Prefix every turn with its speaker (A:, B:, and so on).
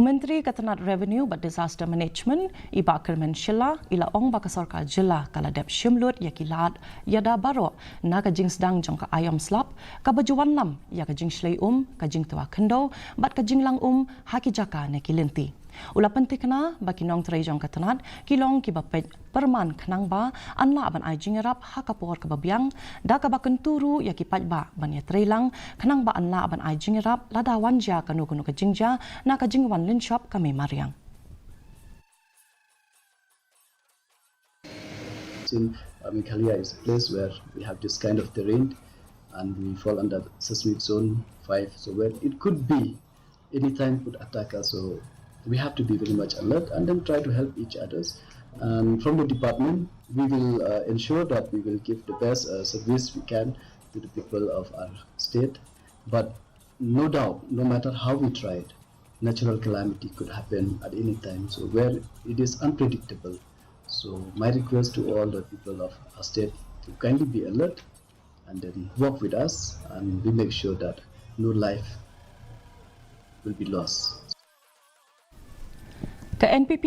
A: Menteri Ketenat Revenue but Disaster Management iba Kyrmen Shylla ila ong baka sarkar jela kala dep shimlut ya kilat yada baro na kajing sedang jong ka Aiom slap ka bajuan lam ya kajing shlei kajing tua kendo bat kajing lang haki jaka ne kilenti. Ula penting kena baki nong terai jong ketenat kilong ki bapet perman kenang ba anla aban ai jingerap hakapor ke babiang da ka baken turu ya ki ba ban ya terai lang kenang ba anla aban ai jingerap lada wanja kanu ke jingja na ka jingwan lin shop kami mariang.
B: Meghalaya is a place where we have this kind of terrain and we fall under seismic zone 5, so where it could be anytime could attack us, so we have to be very much alert and then try to help each others. And from the department, we will ensure that we will give the best service we can to the people of our state. But no doubt, no matter how we tried, natural calamity could happen at any time, so where it is unpredictable. So my request to all the people of our state to kindly be alert and then work with us, and we make sure that no life will be lost.
A: Ke NPP